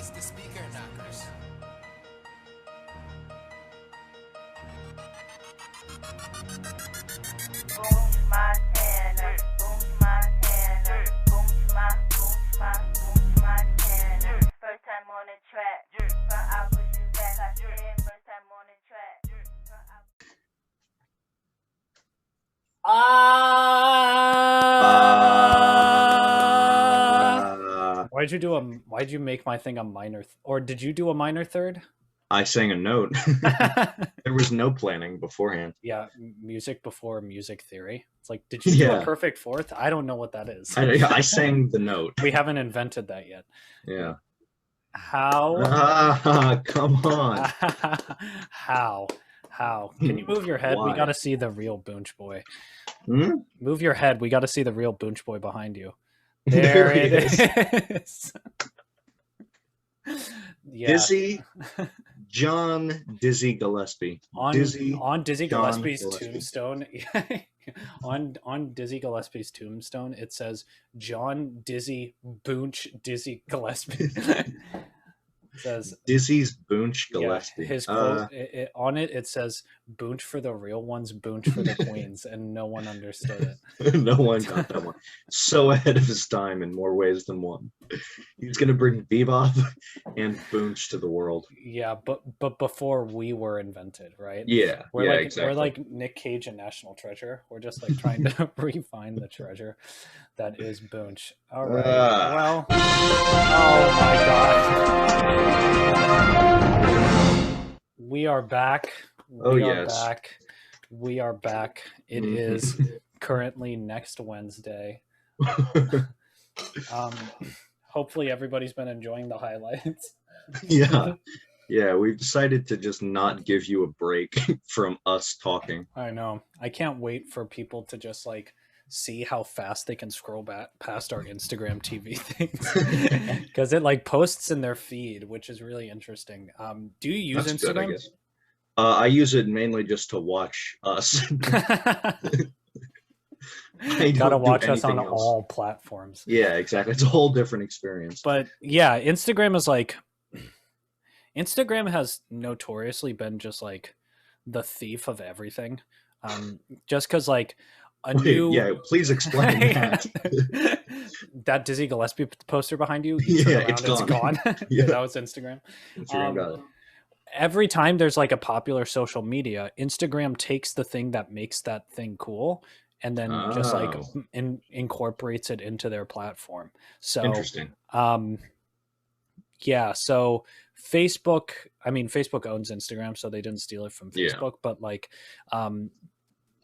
is the speaker knockers. Boonch Montana, Boonch Montana, Boonch Montana. First time on the track, front I push you back, I said first time on the track. Why'd you make my thing a minor or did you do a minor third? I sang a note. There was no planning beforehand. Yeah, music before music theory. It's like, did you do a perfect fourth? I don't know what that is. I sang the note. We haven't invented that yet. Yeah. How? Come on. How? Can you move your head? Why? We got to see the real Boonch boy. Hmm? Move your head. We got to see the real Boonch boy behind you. There it is. Yeah. Dizzy John Dizzy Gillespie. On Dizzy John Gillespie's Gillespie. tombstone. on Dizzy Gillespie's tombstone, it says John Dizzy Boonch Dizzy Gillespie. It says Dizzy's Boonch Gillespie. Yeah, his quote on it says "Boonch for the real ones, Boonch for the queens," and no one understood it. No one got that one. So ahead of his time in more ways than one. He's gonna bring Bebop and Boonch to the world. Yeah, but before we were invented, right? Yeah, exactly. We're like Nick Cage and National Treasure. We're just like trying to refine the treasure that is Boonch. All right. Well, oh my god. We are back. We are back. It is currently next Wednesday. Hopefully everybody's been enjoying the highlights. Yeah, we've decided to just not give you a break from us talking. I know. I can't wait for people to just like see how fast they can scroll back past our Instagram TV things because it like posts in their feed, which is really interesting. Do you use That's Instagram? good, I guess. I use it mainly just to watch us. Gotta watch us on all platforms. Yeah, exactly. It's a whole different experience. But yeah, Instagram is like, Instagram has notoriously been just like the thief of everything. Just because like please explain that. That Dizzy Gillespie poster behind you, it's gone. Yeah. That was Instagram. Instagram got it. Every time there's like a popular social media, Instagram takes the thing that makes that thing cool and then just like incorporates it into their platform. So interesting. Yeah, so Facebook owns Instagram, so they didn't steal it from Facebook, but like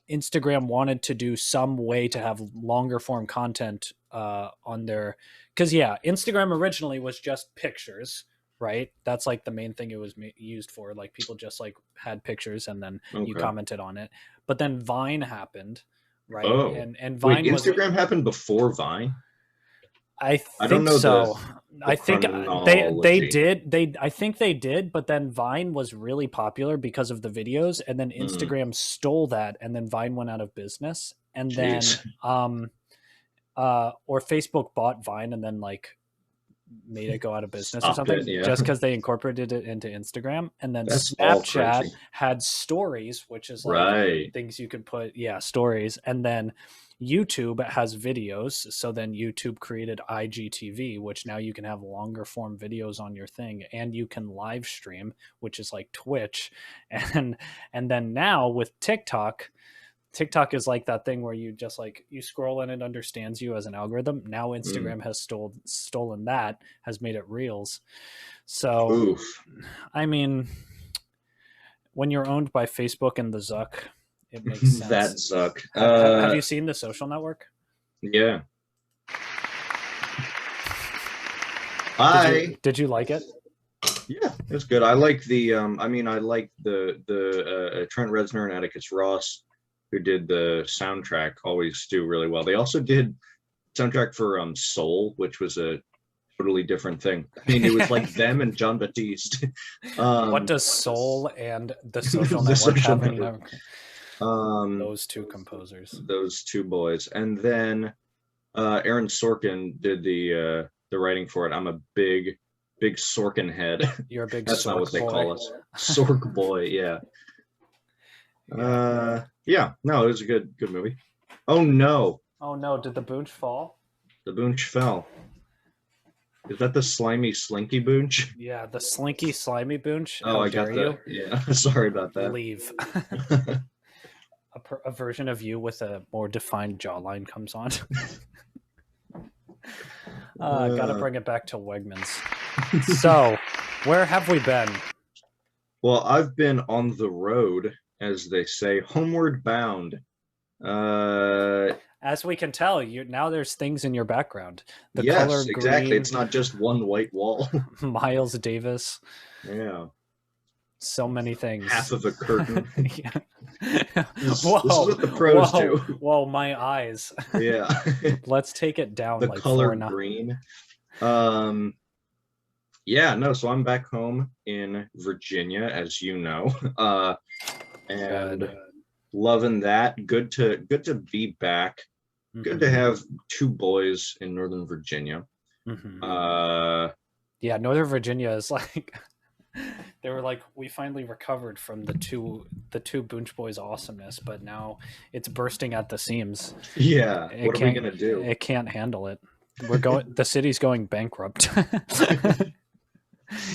Instagram wanted to do some way to have longer form content on their, because Instagram originally was just pictures, right? That's like the main thing it was used for. Like people just like had pictures and then you commented on it. But then Vine happened, right? Oh. And Vine Instagram happened before Vine? I think don't know so. the I think they did. I think they did, but then Vine was really popular because of the videos, and then Instagram stole that, and then Vine went out of business, and then or Facebook bought Vine and then like made it go out of business or something, just because they incorporated it into Instagram. And then Snapchat had stories, which is like things you could put, stories. And then YouTube has videos. So then YouTube created IGTV, which now you can have longer form videos on your thing, and you can live stream, which is like Twitch. And then now with TikTok is like that thing where you just like you scroll and it understands you as an algorithm. Now Instagram has stolen that, has made it Reels. So I mean, when you're owned by Facebook and the Zuck, it makes sense. That Zuck. Have you seen The Social Network? Yeah. Did you like it? Yeah, it was good. I like the I like the Trent Reznor and Atticus Ross, who did the soundtrack, always do really well. They also did soundtrack for Soul, which was a totally different thing. I mean, it was like them and John Batiste. What does Soul and The Social Network have in those two composers? Those two boys. And then Aaron Sorkin did the writing for it. I'm a big big Sorkin head. You're a big That's Sork not what they boy. call us. Sork boy, yeah. Yeah, no, it was a good movie. Oh no. Oh no, did the Boonch fall? The Boonch fell. Is that the slimy slinky Boonch? Yeah, the slinky slimy Boonch. Oh, I got that. Yeah, sorry about that. Leave. A version of you with a more defined jawline comes on. Gotta bring it back to Wegmans. So, where have we been? Well, I've been on the road, as they say, homeward bound. As we can tell, now there's things in your background. The yes, color exactly. green, it's not just one white wall. Miles Davis. Yeah. So many things. Half of a curtain. Yeah. This is what the pros do. Whoa, my eyes. Yeah. Let's take it down. The like color green. Yeah, no, so I'm back home in Virginia, as you know. And loving that. Good to be back. Mm-hmm. Good to have 2 boys in Northern Virginia. Mm-hmm. Yeah, Northern Virginia is like they were like, we finally recovered from the two Boonch boys' awesomeness, but now it's bursting at the seams. Yeah, what are we gonna do? It can't handle it. The city's going bankrupt.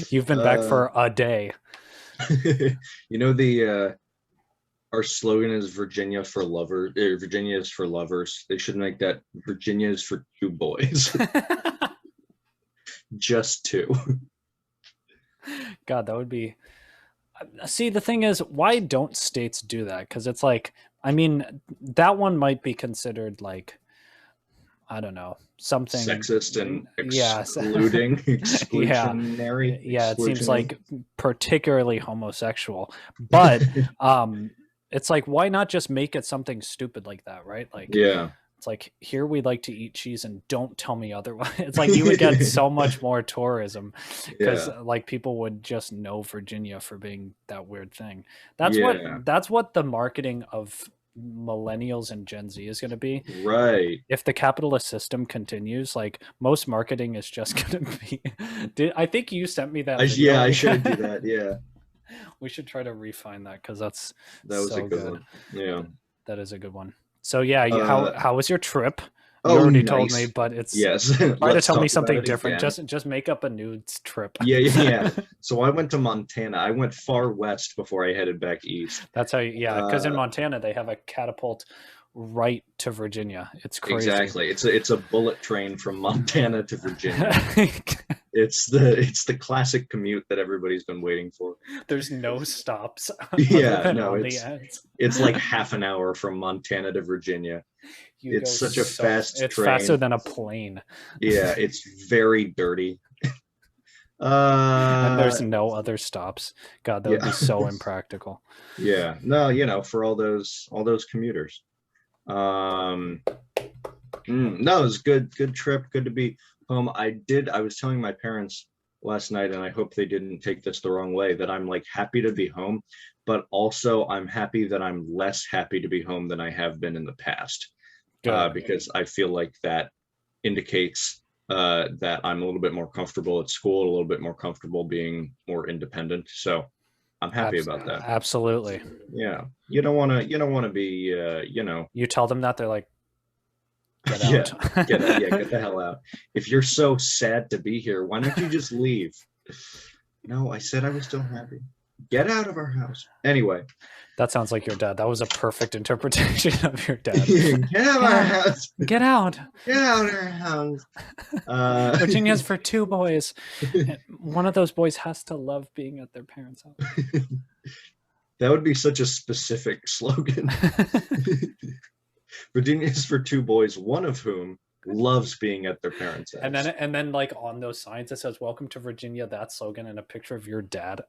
You've been back for a day. You know, our slogan is Virginia for lovers. Virginia is for lovers. They should make that Virginia is for 2 boys. Just 2. God, that would be. See, the thing is, why don't states do that? Because it's like, I mean, that one might be considered like, I don't know, something sexist and excluding, exclusionary. Yeah, it seems like particularly homosexual. But it's like, why not just make it something stupid like that, right? Like, yeah. It's like, here we like to eat cheese and don't tell me otherwise. It's like you would get so much more tourism because like people would just know Virginia for being that weird thing. That's what the marketing of millennials and Gen Z is going to be. Right. If the capitalist system continues, like most marketing is just going to be. I think you sent me that. Yeah, I should do that. Yeah. We should try to refine that because that was so a good one. Yeah. That is a good one. So yeah, how was your trip? You already told me, but it's yes. Try to tell me something different. Just make up a nudes trip. Yeah. So I went to Montana. I went far west before I headed back east. That's how. Because in Montana they have a catapult right to Virginia. It's crazy. Exactly. It's a bullet train from Montana to Virginia. It's the classic commute that everybody's been waiting for. There's no stops. Yeah, no, it's like half an hour from Montana to Virginia. It's such a fast train. It's faster than a plane. Yeah, it's very dirty. And there's no other stops. God, that would be so impractical. Yeah. No, for all those commuters. No, it was good trip. Good to be home. I was telling my parents last night, and I hope they didn't take this the wrong way, that I'm like happy to be home, but also I'm happy that I'm less happy to be home than I have been in the past. Because I feel like that indicates that I'm a little bit more comfortable at school, a little bit more comfortable being more independent. So I'm happy about that. Absolutely. Yeah. You don't want to be, You tell them that, they're like, get out. Get the hell out. If you're so sad to be here, why don't you just leave? No, I said I was still happy. Get out of our house. Anyway. That sounds like your dad. That was a perfect interpretation of your dad. Get out of our house. Get out. Get out of our house. Virginia's for 2 boys. One of those boys has to love being at their parents' house. That would be such a specific slogan. Virginia's for 2 boys, one of whom loves being at their parents' house. And then like on those signs it says "Welcome to Virginia," that slogan, and a picture of your dad.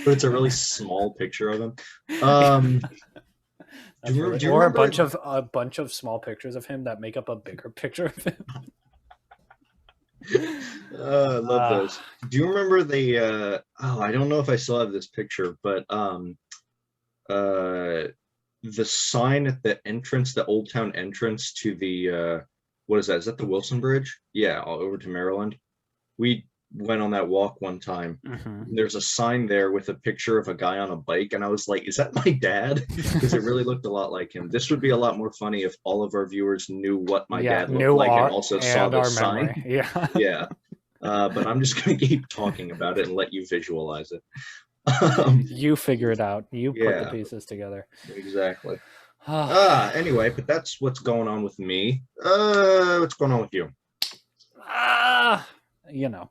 But it's a really small picture of him. Or a bunch of small pictures of him that make up a bigger picture of him. I love those. Do you remember the I don't know if I still have this picture, but the sign at the entrance, the Old Town entrance to the what is that? Is that the Wilson Bridge? Yeah, all over to Maryland. We went on that walk one time. There's a sign there with a picture of a guy on a bike, and I was like, is that my dad? Because it really looked a lot like him. This would be a lot more funny if all of our viewers knew what my dad looked like and also saw the sign. Yeah. But I'm just going to keep talking about it and let you visualize it. You figure it out. You put the pieces together. Exactly. Anyway, but that's what's going on with me. What's going on with you? You know,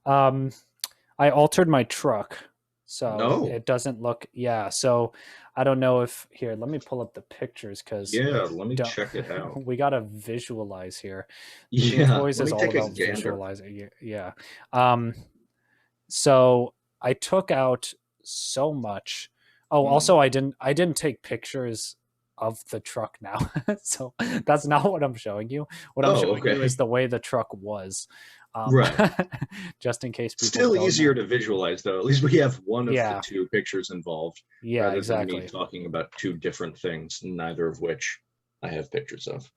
I altered my truck, so it doesn't look. Yeah, so I don't know if here. Let me pull up the pictures because let me check it out. We gotta visualize here. Boys is all about visualizing. Yeah. So I took out so much. Oh, also I didn't take pictures of the truck now, so that's not what I'm showing you. What I'm showing you is the way the truck was. Right. Just in case people still easier to visualize, though. At least we have one of the two pictures involved. Yeah, rather exactly. than me talking about two different things, neither of which I have pictures of.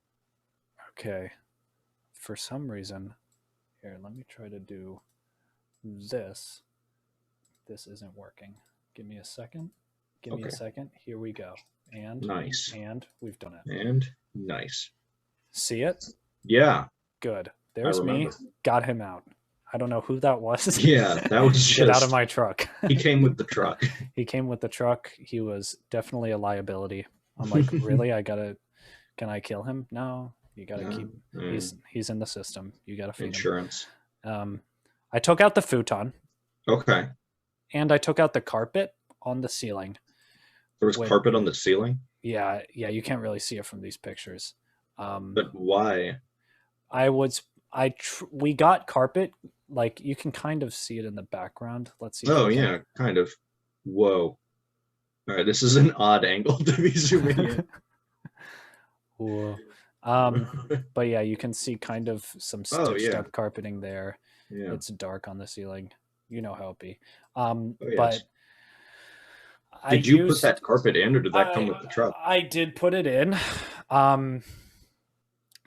Okay. For some reason, here, let me try to do this. This isn't working. Give me a second. Give me a second. Here we go. And nice. And we've done it. And nice. See it? Yeah. Good. There's me. Got him out. I don't know who that was. Yeah, that was just... Get out of my truck. He came with the truck. He came with the truck. He was definitely a liability. I'm like, really? Can I kill him? No. You gotta keep... He's in the system. You gotta feed insurance. Him. I took out the futon. Okay. And I took out the carpet on the ceiling. There was carpet on the ceiling? Yeah, you can't really see it from these pictures. But why? We got carpet, like you can kind of see it in the background. Let's see. Oh yeah, kind of. Whoa. All right, this is an odd angle to be zooming in. Whoa. But yeah, you can see kind of some stitched up carpeting there. Yeah. It's dark on the ceiling. You know how it be. But did you put that carpet in, or did that come with the truck? I did put it in.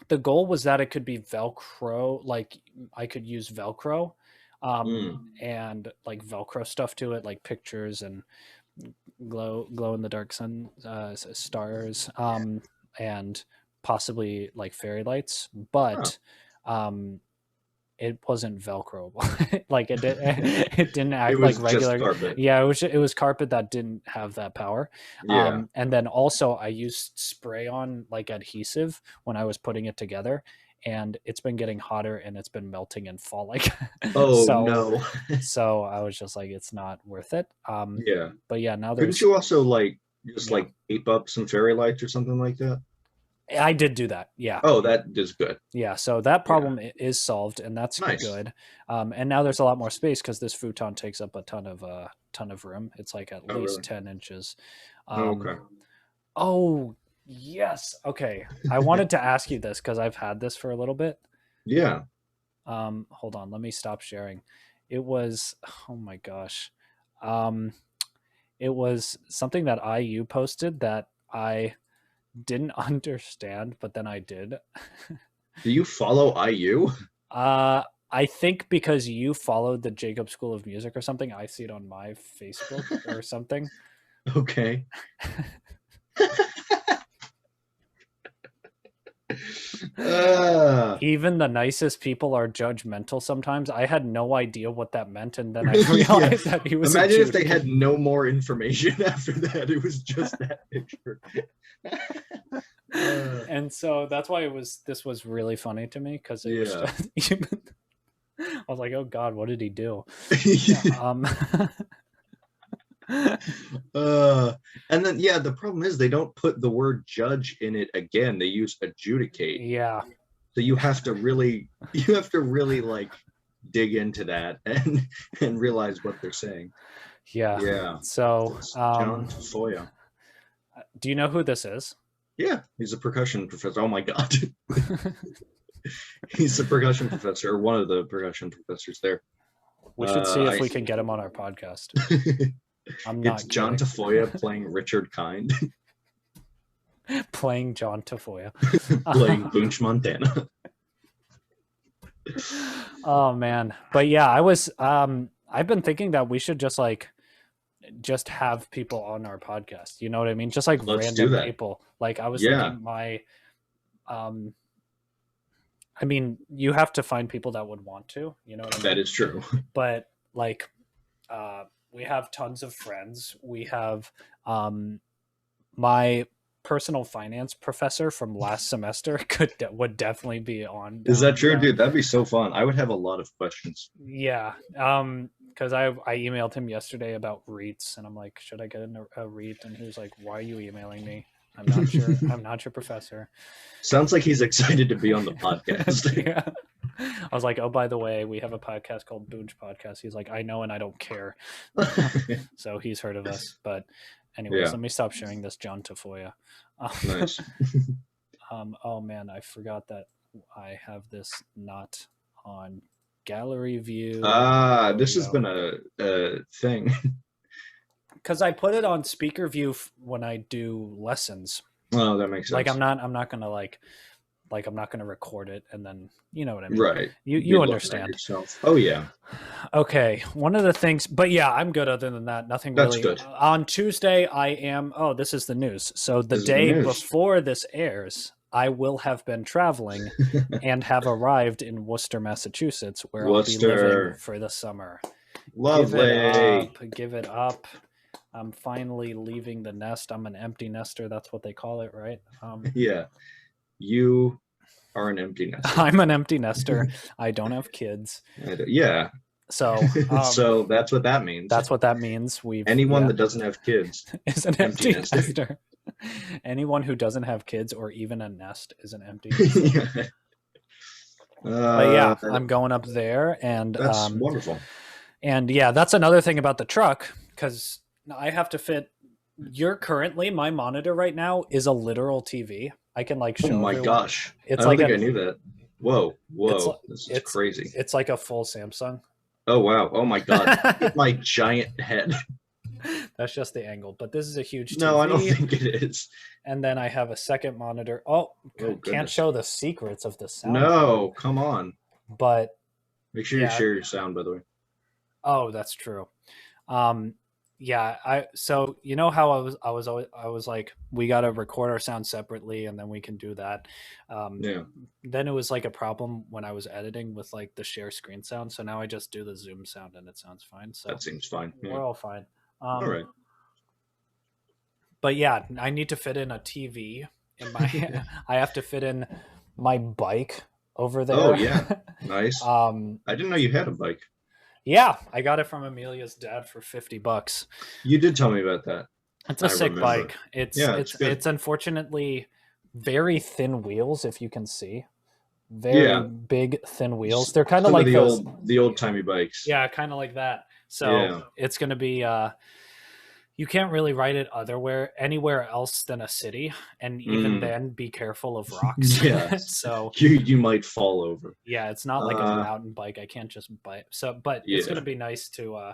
The goal was that it could be Velcro, like I could use Velcro and like Velcro stuff to it, like pictures and glow in the dark sun stars and possibly like fairy lights, but it wasn't Velcro. Like it didn't act like regular carpet. Yeah, it was carpet that didn't have that power. Yeah. And then also I used spray on like adhesive when I was putting it together, and it's been getting hotter and it's been melting and falling. Oh no. So I was just like, it's not worth it. Yeah. But yeah, now couldn't you also like just like tape up some fairy lights or something like that? I did do that. Yeah. Oh, that is good. Yeah. So that problem is solved, and that's good. And now there's a lot more space because this futon takes up a ton of room. It's like at least 10 inches. Okay. Oh yes. Okay. I wanted to ask you this because I've had this for a little bit. Yeah. Hold on. Let me stop sharing. It was, oh my gosh. It was something that IU posted that I didn't understand, but then I did. Do you follow IU? I think because you followed the Jacob School of Music or something, I see it on my Facebook or something. Okay. Even the nicest people are judgmental sometimes. I had no idea what that meant, and then I realized that he was. Imagine if they had no more information after that. It was just that picture. And so that's why this was really funny to me, because it was just, I was like, oh God, what did he do? And then the problem is they don't put the word judge in it again. They use adjudicate. Yeah. So you have to really like dig into that and realize what they're saying. Yeah. Yeah. So John Tafoya. Do you know who this is? Yeah, he's a percussion professor. Oh my God. He's a percussion professor, or one of the percussion professors there. We should see if we can get him on our podcast. It's John Tafoya playing Richard Kind. Playing John Tafoya. Playing Boonch, Montana. Oh man. But yeah, I've been thinking that we should just have people on our podcast. You know what I mean? Just like random people. Like I was thinking I mean, you have to find people that would want to, you know what I mean? That is true. But like, we have tons of friends. We have my personal finance professor from last semester would definitely be on. Is that true, dude? That'd be so fun. I would have a lot of questions. Yeah. Because I emailed him yesterday about REITs, and I'm like, should I get a REIT? And he was like, why are you emailing me? I'm not sure. I'm not your professor. Sounds like he's excited to be on the podcast. Yeah. I was like, oh, by the way, we have a podcast called Boonch Podcast. He's like, I know, and I don't care. So he's heard of us. But anyways, let me stop sharing this John Tafoya. Nice. Oh man, I forgot that I have this not on gallery view. This has been a thing. Because I put it on speaker view when I do lessons. Oh, that makes sense. Like I'm not gonna I'm not gonna record it and then, you know what I mean. Right. You understand. Oh yeah. Okay. One of the things, but yeah, I'm good. Other than that, nothing That's really. Good. On Tuesday, I am. Oh, this is the news. So the day before this airs, I will have been traveling and have arrived in Worcester, Massachusetts, where I'll be living for the summer. Lovely. Give it up. I'm finally leaving the nest. I'm an empty nester. That's what they call it, right? Yeah. You are an empty nester. I'm an empty nester. I don't have kids. Yeah. So so that's what that means. That's what that means. Anyone that doesn't have kids is an empty nester. Anyone who doesn't have kids or even a nest is an empty nester. But yeah, I'm going up there, and that's wonderful. And yeah, that's another thing about the truck, because I have to fit. My monitor right now is a literal TV. I can show. Oh my gosh! It's I don't think I knew that. Whoa! This is crazy. It's like a full Samsung. Oh wow! Oh my god! My giant head. That's just the angle, but this is a huge TV. No, I don't think it is. And then I have a second monitor. Can't show the secrets of the sound. No, come on. But make sure you share your sound, by the way. Oh, that's true. So you know how I was like, we got to record our sound separately and then we can do that. Then it was like a problem when I was editing with the share screen sound. So now I just do the Zoom sound and it sounds fine. So that seems fine. Yeah. We're all fine. All right. But yeah, I need to fit in a TV in my, I have to fit in my bike over there. Oh yeah. Nice. I didn't know you had a bike. Yeah, I got it from Amelia's dad for $50. You did tell me about that. It's a sick bike. It's unfortunately very thin wheels, if you can see. Very big thin wheels. They're kind of like the old timey bikes. Yeah, kind of like that. So it's going to be you can't really ride it anywhere else than a city, and even then be careful of rocks. Yeah. So you might fall over. Yeah, it's not like a mountain bike. I can't just buy it. But it's going to be nice to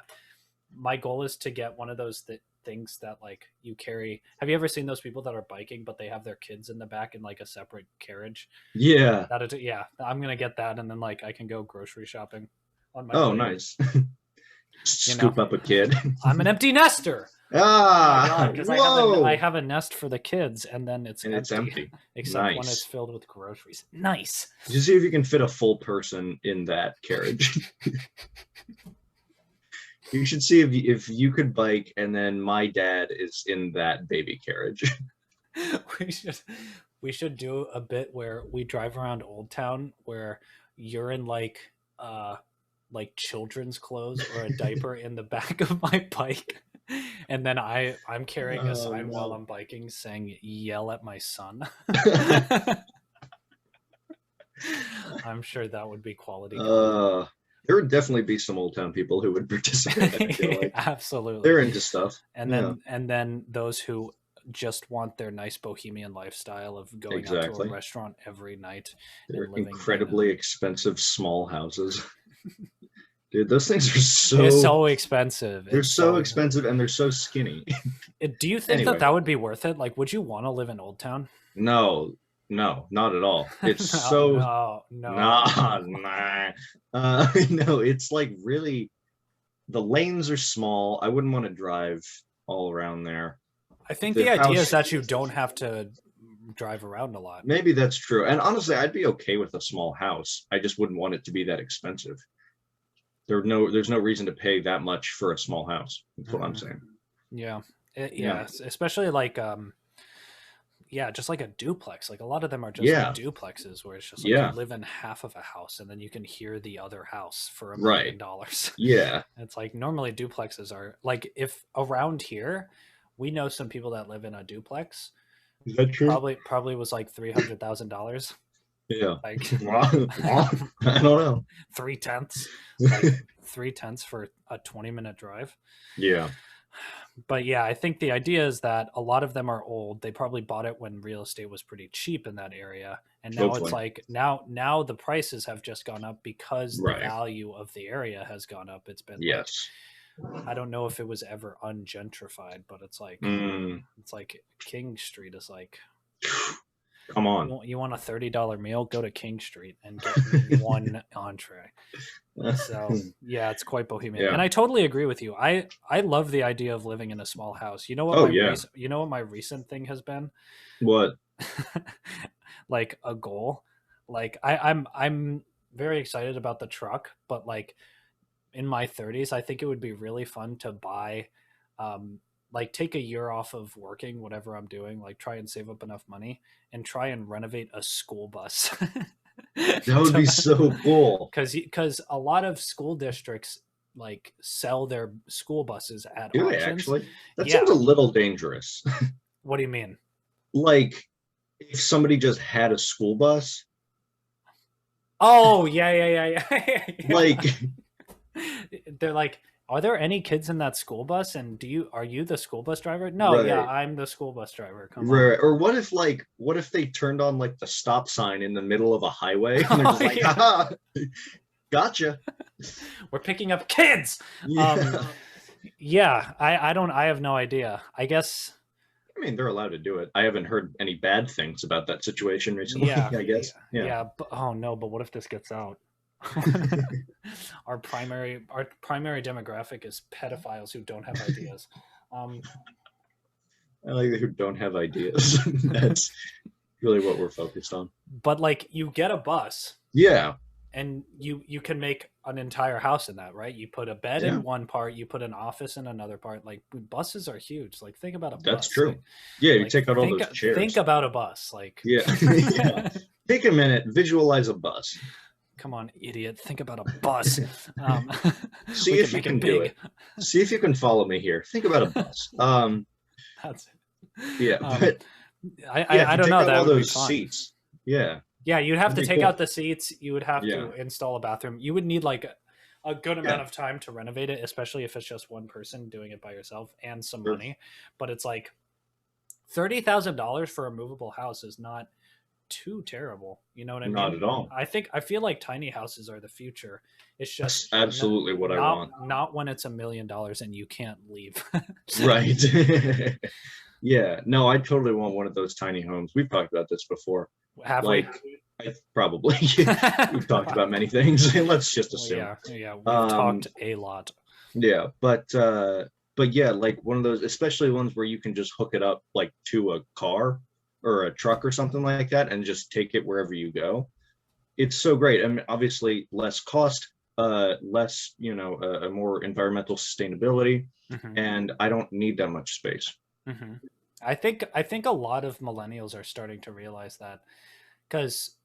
my goal is to get one of those things that you carry. Have you ever seen those people that are biking but they have their kids in the back in a separate carriage? Yeah. I'm going to get that, and then I can go grocery shopping on my bike. Nice. Scoop up a kid. I'm an empty nester. Because I have a nest for the kids, and then it's empty. Except when it's filled with groceries. Nice. Just see if you can fit a full person in that carriage. You should see if you could bike, and then my dad is in that baby carriage. We should do a bit where we drive around Old Town, where you're in children's clothes or a diaper in the back of my bike, and then I'm carrying a sign while I'm biking saying "Yell at my son." I'm sure that would be quality. There would definitely be some Old Town people who would participate. I feel like. Absolutely, they're into stuff. And then those who just want their nice bohemian lifestyle of going out to a restaurant every night. They're incredibly expensive small houses. Dude, those things are so expensive. They're so expensive, and they're so skinny. Do you think that would be worth it? Would you want to live in Old Town? No, No, not at all. It's no. Nah. No, it's like really, the lanes are small. I wouldn't want to drive all around there. I think the idea is that you don't have to drive around a lot. Maybe that's true. And honestly, I'd be okay with a small house. I just wouldn't want it to be that expensive. There's no reason to pay that much for a small house. That's what I'm saying. Yeah. Especially like just like a duplex. Like a lot of them are just like duplexes where it's just like you live in half of a house and then you can hear the other house for $1 million. Yeah. It's like normally duplexes are like, if around here, we know some people that live in a duplex. Is that true? Probably was like $300,000. Yeah. Like I don't know. 3/10. Like 3/10 for a 20-minute drive. Yeah. But yeah, I think the idea is that a lot of them are old. They probably bought it when real estate was pretty cheap in that area. And now it's like now the prices have just gone up because the value of the area has gone up. It's been I don't know if it was ever ungentrified, but it's like it's like King Street is like, come on. You want a $30 meal? Go to King Street and get one entree. So yeah, it's quite bohemian. And I totally agree with you. I love the idea of living in a small house. You know what? You know what my recent thing has been? What? Like a goal. Like I'm very excited about the truck, but like in my 30s, I think it would be really fun to buy, like take a year off of working, whatever I'm doing, like try and save up enough money and try and renovate a school bus. That would be so cool. Because a lot of school districts like sell their school buses at auctions. They actually? That sounds a little dangerous. What do you mean? Like if somebody just had a school bus. Oh, yeah. Like they're like, are there any kids in that school bus? And are you the school bus driver? No, yeah, I'm the school bus driver. Come on. Or what if they turned on like the stop sign in the middle of a highway and they're just like, haha, gotcha. We're picking up kids. Yeah. I have no idea. I guess. I mean, they're allowed to do it. I haven't heard any bad things about that situation recently. I guess. Yeah. But, but what if this gets out? Our primary demographic is pedophiles who don't have ideas. I like who don't have ideas. That's really what we're focused on. But like, you get a bus, and you can make an entire house in that, right? You put a bed in one part, you put an office in another part. Like buses are huge. Like think about a bus. That's true. Like, you take out all those chairs. Think about a bus. Like Take a minute, visualize a bus. Come on, idiot. Think about a bus. See if you can do it. See if you can follow me here. Think about a bus. That's it. Yeah. But, I don't know. That all would those be fun. Seats. Yeah. Yeah, you'd have to take out the seats. You would have to install a bathroom. You would need like a good amount of time to renovate it, especially if it's just one person doing it by yourself and some money. But it's like $30,000 for a movable house is not too terrible. You know what I mean? Not at all. I feel like tiny houses are the future. It's just that's absolutely what I want. Not when it's $1 million and you can't leave. Right. Yeah. No, I totally want one of those tiny homes. We've talked about this before. Have we? Probably. We've talked about many things. Let's just assume. Yeah. We've talked a lot. Yeah, but yeah, like one of those, especially ones where you can just hook it up like to a car or a truck or something like that and just take it wherever you go. It's so great. I mean, obviously less cost, less, a more environmental sustainability, and I don't need that much space. I think a lot of millennials are starting to realize that, because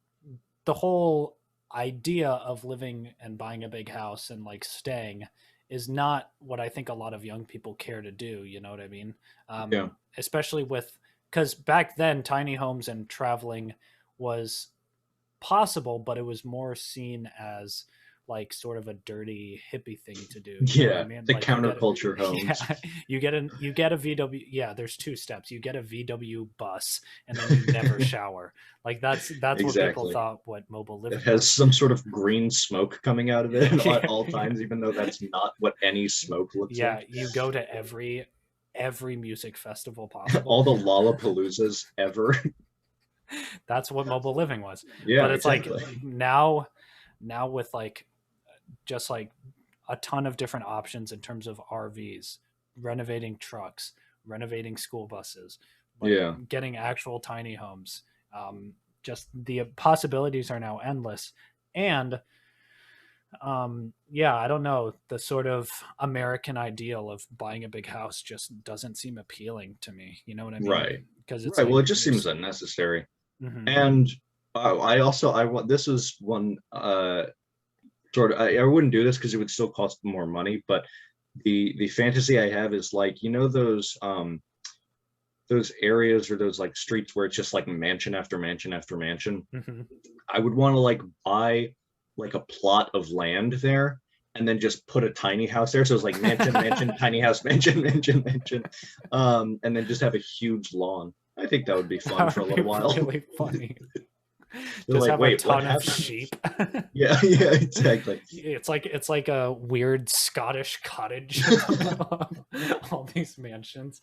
the whole idea of living and buying a big house and like staying is not what I think a lot of young people care to do. You know what I mean? Especially because back then tiny homes and traveling was possible, but it was more seen as like sort of a dirty hippie thing to do. You know what I mean? The like counterculture homes. Yeah, you get a VW. Yeah, there's 2 steps. You get a VW bus, and then you never shower. Like that's exactly what people thought what mobile living. It has some sort of green smoke coming out of it at all times, even though that's not what any smoke looks like. Yeah, you go to every music festival possible. All the Lollapaloozas ever. That's what mobile living was. Yeah, but it's exactly. like now with like just like a ton of different options in terms of RVs, renovating trucks, renovating school buses, like Yeah. getting actual tiny homes. Just the possibilities are now endless. And yeah, I don't know, the sort of American ideal of buying a big house just doesn't seem appealing to me. You know what I mean? Right. Because it's Right. like Well, it just seems unnecessary. Mhm. And I want, this is one sort of, I wouldn't do this because it would still cost more money, but the fantasy I have is like, you know, those areas or those like streets where it's just like mansion after mansion after mansion. Mhm. I would want to like buy like a plot of land there and then just put a tiny house there. So it's like mansion, mansion, tiny house, mansion, mansion, mansion. And then just have a huge lawn. I think that would be fun That for a would little be while. really funny. They're Just like, have a wait, what ton of happened? sheep. Yeah, yeah, exactly. It's like a weird Scottish cottage. All these mansions,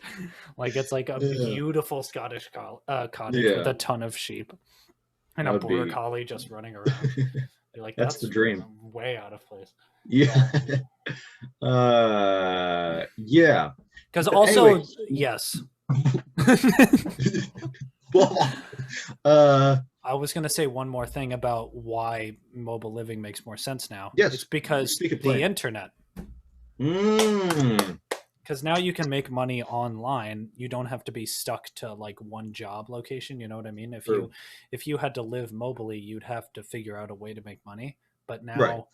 like it's like a Yeah. beautiful Scottish cottage Yeah. with a ton of sheep and That a would border be collie just running around. You're like, that's the dream. way out of place. Yeah. Yeah. Because But also, anyway. yes. I was going to say one more thing about why mobile living makes more sense now. Yes. It's because Speak it the plain. internet. Mm. Because now you can make money online. You don't have to be stuck to like one job location. You know what I mean? True. If you had to live mobily, you'd have to figure out a way to make money. But now, Right.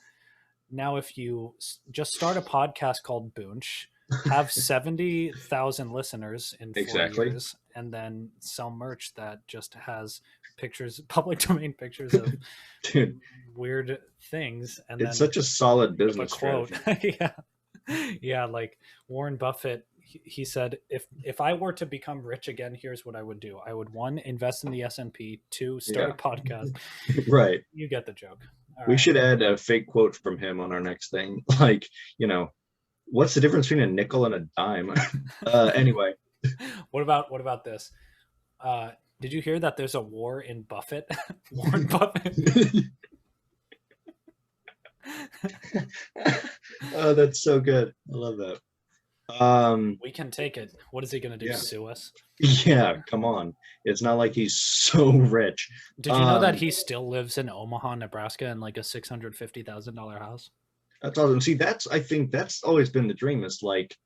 now if you just start a podcast called Boonch, have 70,000 listeners in 4 Exactly. years, and then sell merch that just has pictures, public domain pictures of Dude, weird things, and it's then such a solid give a business quote. strategy. Yeah, like Warren Buffett, he said, if I were to become rich again, here's what I would do. I would, 1, invest in the S&P, 2, start a podcast. Right. You get the joke. All We right. should add a fake quote from him on our next thing. Like, you know, what's the difference between a nickel and a dime? Anyway. What about this? Did you hear that there's a war in Buffett? Warren Buffett. Oh, that's so good. I love that. We can take it. What is he going to do? Yeah. Sue us? Yeah, come on. It's not like he's so rich. Did you know that he still lives in Omaha, Nebraska, in like a $650,000 house? That's awesome. See, I think that's always been the dream, is like,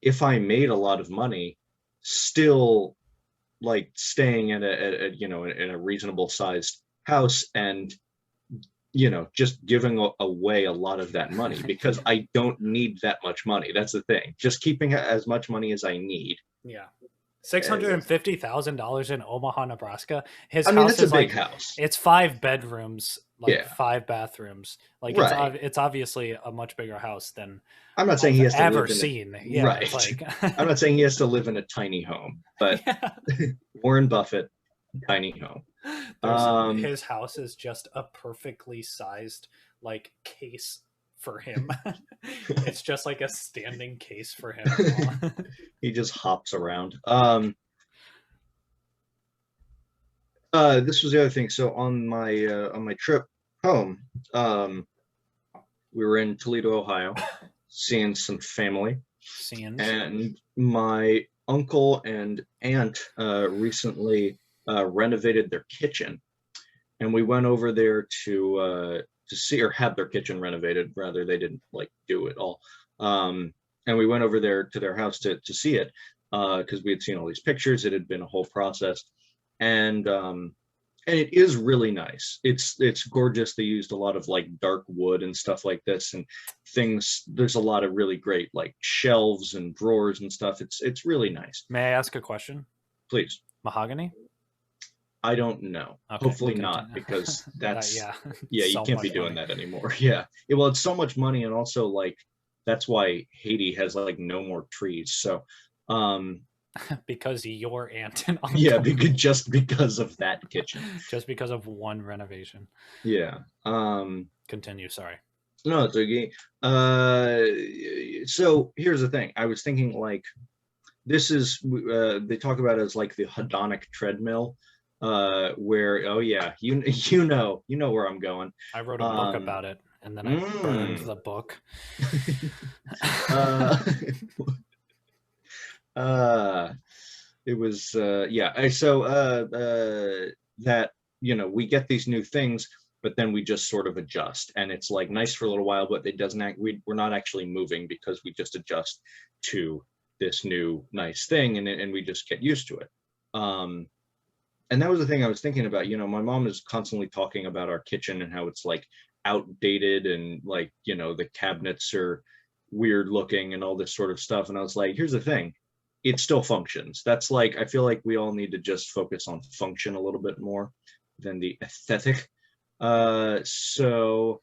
if I made a lot of money, still like staying at a you know, in a reasonable sized house, and you know, just giving away a lot of that money, because I don't need that much money. That's the thing. Just keeping as much money as I need. Yeah. $650,000 in Omaha, Nebraska. His I mean, house it's a is big like house. It's 5 bedrooms, like Yeah. 5 bathrooms. Like Right. it's obviously a much bigger house than I'm not saying he has to ever live in seen. Yeah, right. It's like I'm not saying he has to live in a tiny home, but yeah. Warren Buffett, tiny home. His house is just a perfectly sized like case for him. It's just like a standing case for him. He just hops around. This was the other thing. So on my trip home, we were in Toledo, Ohio, seeing some family. And my uncle and aunt recently renovated their kitchen, and we went over there to see, or have their kitchen renovated. Rather, they didn't like do it all. And we went over there to their house to see it, because we had seen all these pictures. It had been a whole process, and it is really nice. It's gorgeous. They used a lot of like dark wood and stuff like this, and things. There's a lot of really great like shelves and drawers and stuff. It's really nice. May I ask a question? Please. Mahogany? I don't know. Okay, hopefully not, because that's yeah, you can't be doing that anymore. Yeah. Well, it's so much money, and also like that's why Haiti has like no more trees. So because your aunt and uncle. Yeah, because of that kitchen. Just because of one renovation. Yeah. Continue, sorry. No, it's okay. So here's the thing. I was thinking, like, this is they talk about it as like the hedonic treadmill. where, oh yeah, you know where I'm going. I wrote a book about it, and then I burned the book. It was yeah. So that, you know, we get these new things, but then we just sort of adjust, and it's like nice for a little while, but it doesn't we're not actually moving because we just adjust to this new nice thing, and we just get used to it. And that was the thing I was thinking about. You know, my mom is constantly talking about our kitchen and how it's like outdated, and like, you know, the cabinets are weird looking and all this sort of stuff. And I was like, here's the thing, it still functions. That's like, I feel like we all need to just focus on function a little bit more than the aesthetic. So,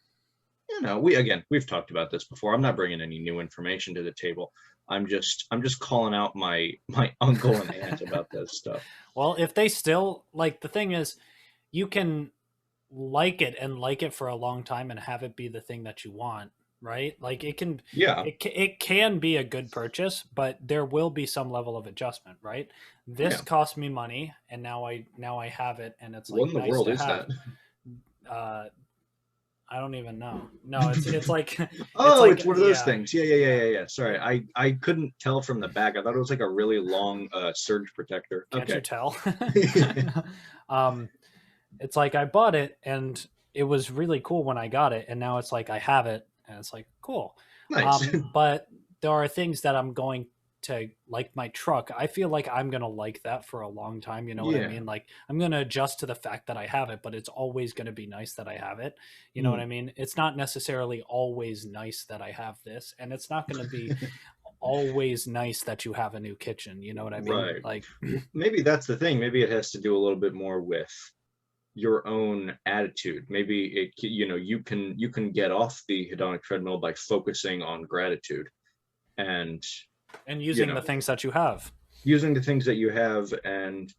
you know, we've talked about this before. I'm not bringing any new information to the table. I'm just calling out my uncle and aunt about this stuff. Well, if they still like, the thing is, you can like it for a long time and have it be the thing that you want, right? Like it can, it can be a good purchase, but there will be some level of adjustment, right? This cost me money, and now I have it, and it's like, what in the world is that? I don't even know. No, it's like it's one of those things. Yeah. Sorry, I couldn't tell from the back. I thought it was like a really long surge protector. Can't you tell? It's like I bought it and it was really cool when I got it, and now it's like I have it and it's like cool. Nice. But there are things that I'm going to, like my truck, I feel like I'm gonna like that for a long time, you know what I mean? Like I'm gonna adjust to the fact that I have it, but it's always gonna be nice that I have it, you know what I mean? It's not necessarily always nice that I have this, and it's not gonna be always nice that you have a new kitchen, you know what I mean? Right. Like maybe that's the thing. Maybe it has to do a little bit more with your own attitude. Maybe it, you know, you can get off the hedonic treadmill by focusing on gratitude and using the things that you have, and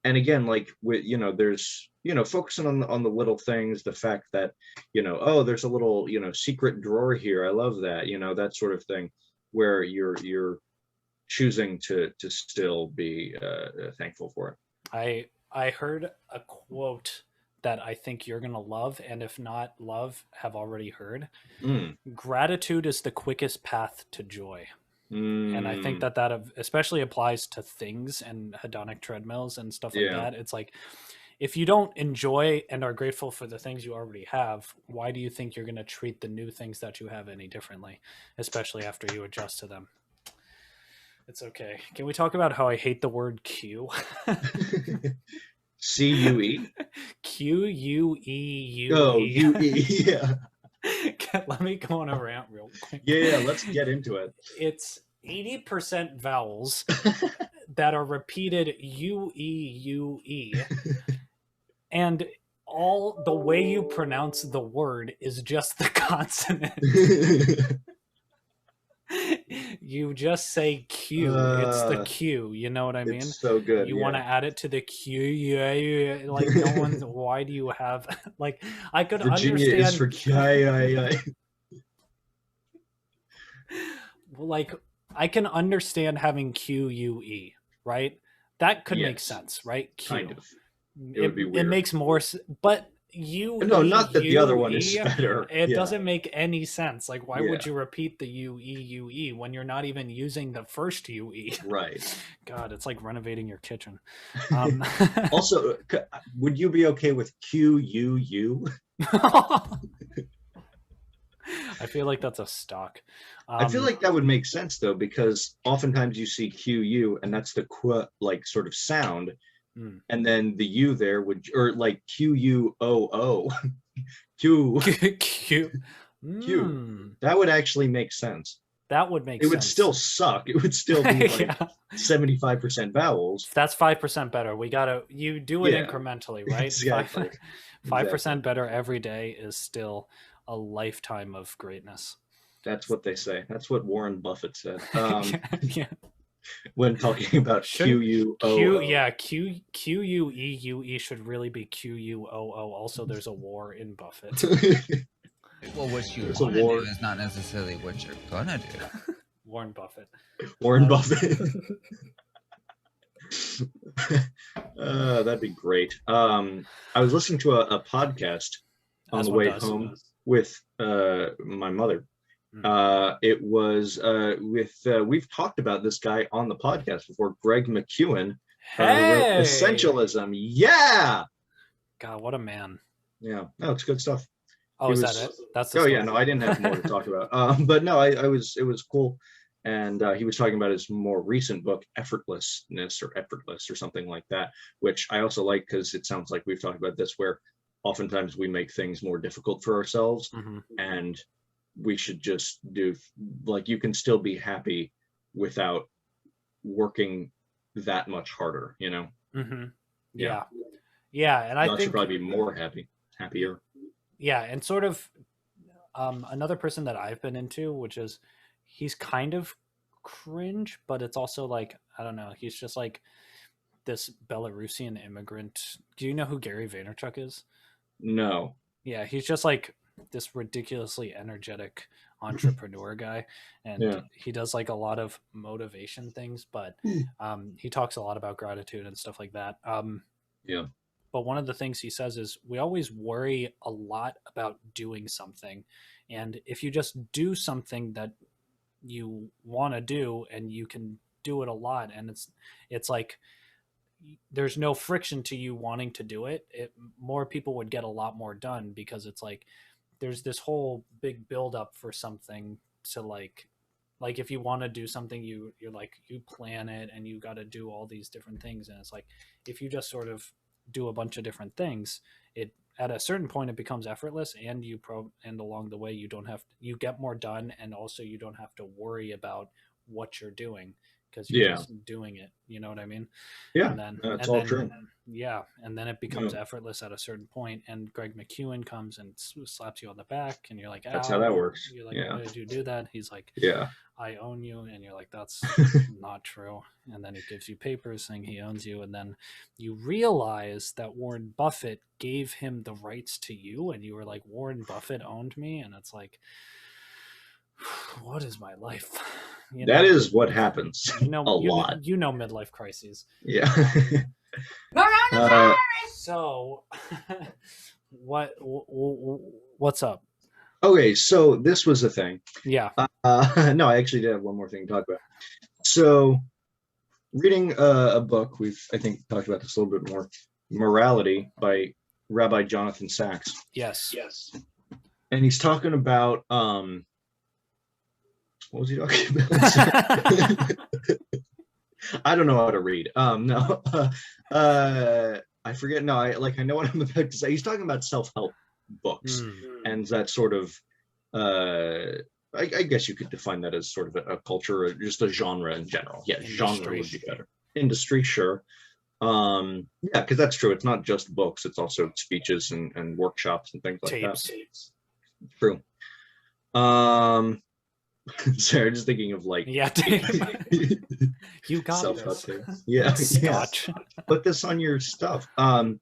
again, like with, you know, there's, you know, focusing on the little things, the fact that, you know, oh, there's a little, you know, secret drawer here, I love that, you know, that sort of thing, where you're choosing to still be thankful for it. I heard a quote that I think you're gonna love, and if not love, have already heard. Gratitude is the quickest path to joy. And I think that especially applies to things and hedonic treadmills and stuff like that. It's like, if you don't enjoy and are grateful for the things you already have, why do you think you're going to treat the new things that you have any differently, especially after you adjust to them? It's okay. Can we talk about how I hate the word Q? C-U-E? Q-U-E-U-E. Oh, U-E, yeah. Let me go on a rant real quick. Yeah, let's get into it. It's 80% vowels that are repeated U-E-U-E. And all the way you pronounce the word is just the consonant. You just say Q. It's the Q. You know what I mean? It's so good. You want to add it to the Q. Yeah, like no one's. Why do you have? Like I could Virginia understand. Is for Q. Like I can understand having Q-U-E, right? That could make sense, right? Q. Kind of. It would be weird. It makes more, but you. No, not that the other one is better. It doesn't make any sense. Like, why would you repeat the U-E-U-E when you're not even using the first U-E? Right. God, it's like renovating your kitchen. Also, would you be okay with Q-U-U? I feel like that's a stock. I feel like that would make sense though, because oftentimes you see Q-U and that's the qu, like sort of sound. And then the U there would, or like Q-U-O-O. Q. Q. That would actually make sense. That would make sense. It would still suck. It would still be like 75% vowels. That's 5% better. You do it incrementally, right? Exactly. 5% better every day is still a lifetime of greatness. That's what they say. That's what Warren Buffett said. When talking about Q-U-O-O. Q-U-E-U-E should really be Q-U-O-O. Also, there's a war in Buffett. Well, what you want to do is not necessarily what you're gonna do. Warren Buffett. Warren Buffett. That'd be great. I was listening to a podcast on the way home with my mother. It was we've talked about this guy on the podcast before, Greg McKeown. Hey! Essentialism. Yeah. God, what a man. Yeah. No, it's good stuff. Oh, is that it? That's the oh story. Yeah, no, I didn't have more to talk about. But no, it was cool. And he was talking about his more recent book, Effortlessness or Effortless or something like that, which I also like because it sounds like we've talked about this, where oftentimes we make things more difficult for ourselves, and we should just do, like, you can still be happy without working that much harder, you know? Yeah. And I think should probably be more happier. Yeah, and sort of another person that I've been into, which is, he's kind of cringe, but it's also like, I don't know, he's just like this Belarusian immigrant. Do you know who Gary Vaynerchuk is? No. Yeah, he's just like this ridiculously energetic entrepreneur guy, and he does like a lot of motivation things, but he talks a lot about gratitude and stuff like that. But one of the things he says is, we always worry a lot about doing something, and if you just do something that you want to do and you can do it a lot, and it's like there's no friction to you wanting to do it, more people would get a lot more done, because it's like there's this whole big build up for something to like if you want to do something, you're like, you plan it and you got to do all these different things, and it's like, if you just sort of do a bunch of different things, it at a certain point it becomes effortless, and and along the way you get more done, and also you don't have to worry about what you're doing, because you're just doing it, you know what I mean? That's all true. And then it becomes effortless at a certain point, and Greg McKeown comes and slaps you on the back, and you're like, that's how that works. You're like, why did you do that? He's like, I own you. And you're like, that's not true. And then he gives you papers saying he owns you, and then you realize that Warren Buffett gave him the rights to you, and you were like, Warren Buffett owned me, and it's like, what is my life? You know, that is what happens. A lot. Midlife crises. Yeah. So, what's up? Okay, so this was a thing. Yeah. No, I actually did have one more thing to talk about. So, reading a book, I think talked about this a little bit more, Morality by Rabbi Jonathan Sachs. Yes. And he's talking about what was he talking about? I don't know how to read. No, I forget. No, I know what I'm about to say. He's talking about self-help books, and that sort of, I guess you could define that as sort of a culture, or just a genre in general. Yeah, industry. Genre would be better. Industry, sure. Yeah, because that's true. It's not just books; it's also speeches and workshops and things like that. True. Sorry, just thinking of like you got this. Yeah, Scotch. Put this on your stuff. That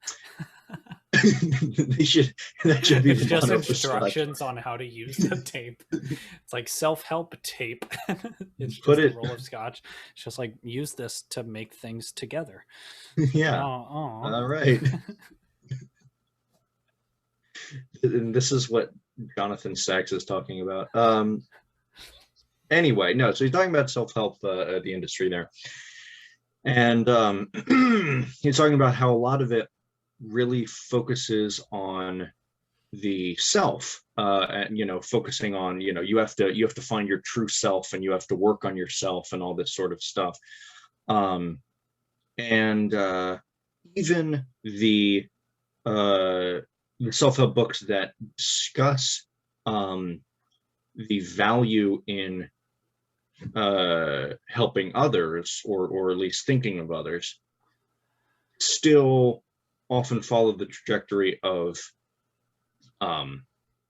should be it's just instructions on how to use the tape. It's like self-help tape. It's just a roll of scotch. It's just like, use this to make things together. Yeah. All right. And this is what Jonathan Sachs is talking about. Anyway, no, so he's talking about self-help, the industry there. And he's talking about how a lot of it really focuses on the self, and focusing on, you have to find your true self, and you have to work on yourself and all this sort of stuff. And even the self-help books that discuss the value in helping others, or at least thinking of others, still often follow the trajectory of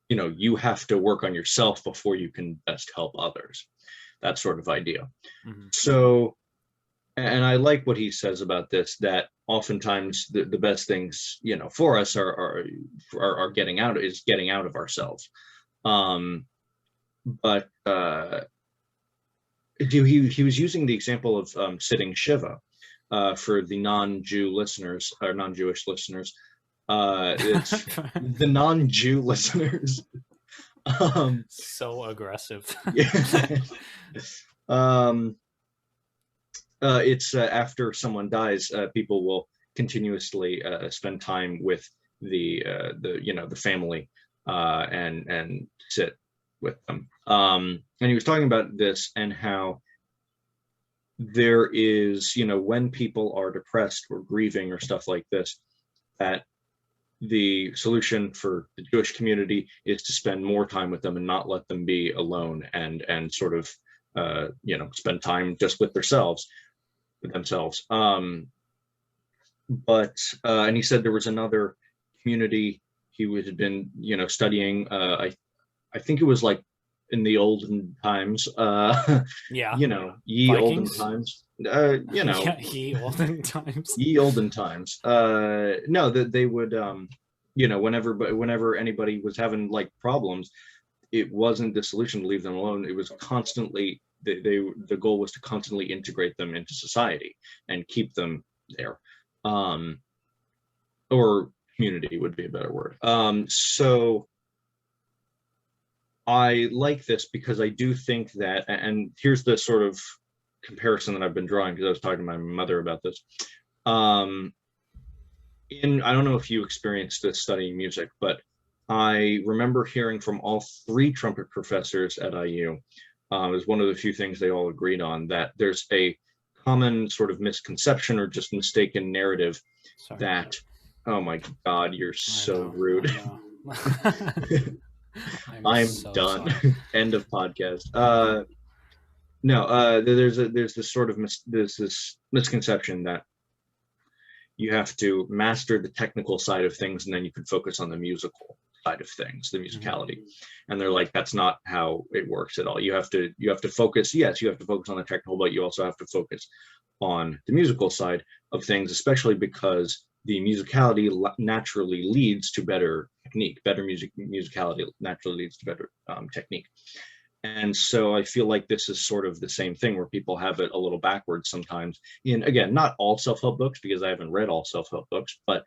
you have to work on yourself before you can best help others, that sort of idea. So, and I like what he says about this, that oftentimes the best things for us are getting out of ourselves. But he was using the example of sitting Shiva, for the non-Jew listeners or non-Jewish listeners. It's the non-Jew listeners. So aggressive. Yeah. It's after someone dies, people will continuously spend time with the family and sit with them. And he was talking about this and how there is, when people are depressed or grieving or stuff like this, that the solution for the Jewish community is to spend more time with them and not let them be alone and sort of spend time just with themselves. And he said there was another community he had been studying. I think it was like in the olden times. Yeah. Ye Vikings? olden times. Yeah, ye olden times. Ye olden times. No, that they would whenever anybody was having like problems, it wasn't the solution to leave them alone. It was constantly the goal was to constantly integrate them into society and keep them there. Or community would be a better word. So I like this because I do think that, and here's the sort of comparison that I've been drawing because I was talking to my mother about this. I don't know if you experienced this studying music, but I remember hearing from all 3 trumpet professors at IU, is one of the few things they all agreed on, that there's a common sort of misconception or just mistaken narrative that, oh my God, you're so rude. I'm so done. End of podcast. There's this sort of this misconception that you have to master the technical side of things and then you can focus on the musical side of things, the musicality. And they're like, that's not how it works at all. You have to focus. Yes, you have to focus on the technical, but you also have to focus on the musical side of things, especially because the musicality naturally leads to better technique. Better musicality naturally leads to better technique. And so I feel like this is sort of the same thing where people have it a little backwards sometimes. In, again, not all self-help books, because I haven't read all self-help books, but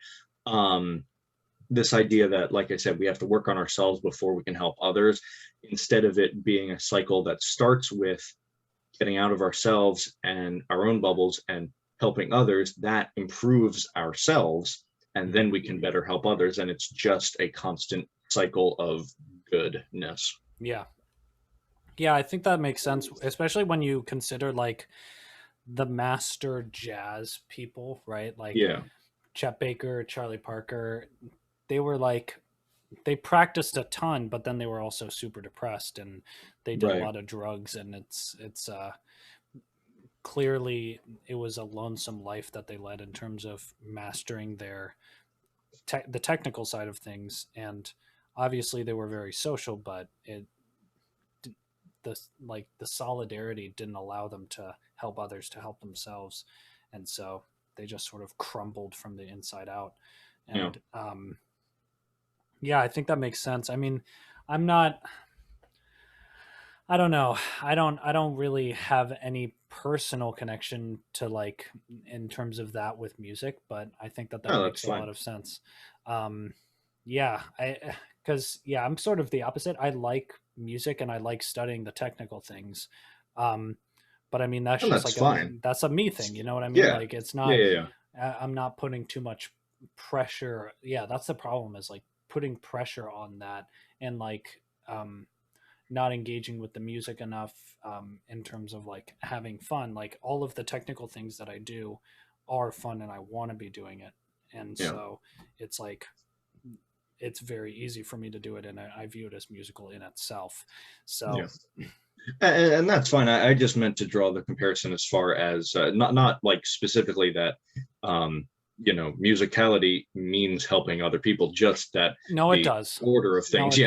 this idea that, like I said, we have to work on ourselves before we can help others, instead of it being a cycle that starts with getting out of ourselves and our own bubbles and helping others, that improves ourselves, and then we can better help others. And it's just a constant cycle of goodness. Yeah, I think that makes sense, especially when you consider like the master jazz people, right? Like Chet Baker, Charlie Parker, they were like, they practiced a ton, but then they were also super depressed and they did a lot of drugs, and it's clearly it was a lonesome life that they led in terms of mastering their the technical side of things. And obviously they were very social, but the solidarity didn't allow them to help others, to help themselves, and so they just sort of crumbled from the inside out. And I think that makes sense. I mean, I don't know, I don't really have any personal connection to like in terms of that with music, but I think that makes a lot of sense. Because I'm sort of the opposite. I like music and I like studying the technical things, but I mean that's just like that's a me thing, you know what I mean? Like it's not I'm not putting too much pressure. That's the problem, is like putting pressure on that, and like not engaging with the music enough in terms of like having fun. Like all of the technical things that I do are fun and I want to be doing it, and so it's like it's very easy for me to do it, and I view it as musical in itself. So and that's fine. I just meant to draw the comparison as far as not like specifically that musicality means helping other people, just that it does. Order of things.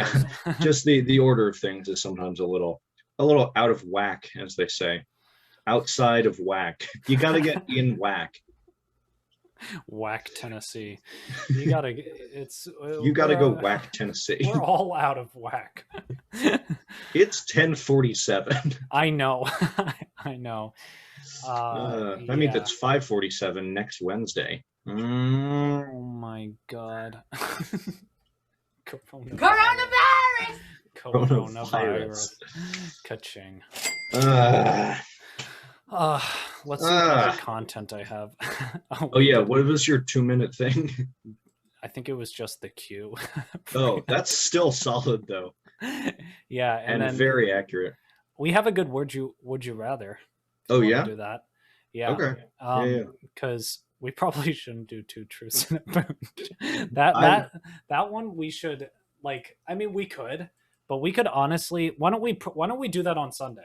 Just the order of things is sometimes a little out of whack, as they say. Outside of whack. You got to get in whack. Whack Tennessee. You gotta go whack Tennessee. We're all out of whack. It's 10:47. I know. I know. That means it's 5:47 next Wednesday. Oh my god. Coronavirus. Ka-ching. Let's see what other content I have. Oh yeah, what was your 2-minute thing? I think it was just the cue. Oh, that's still solid though. Yeah, and then very accurate. We have a good would you rather. Oh yeah, do that. Yeah. Okay. Because we probably shouldn't do 2 truths and a boot. That one we should like. I mean, we could, but we could honestly. Why don't we do that on Sunday?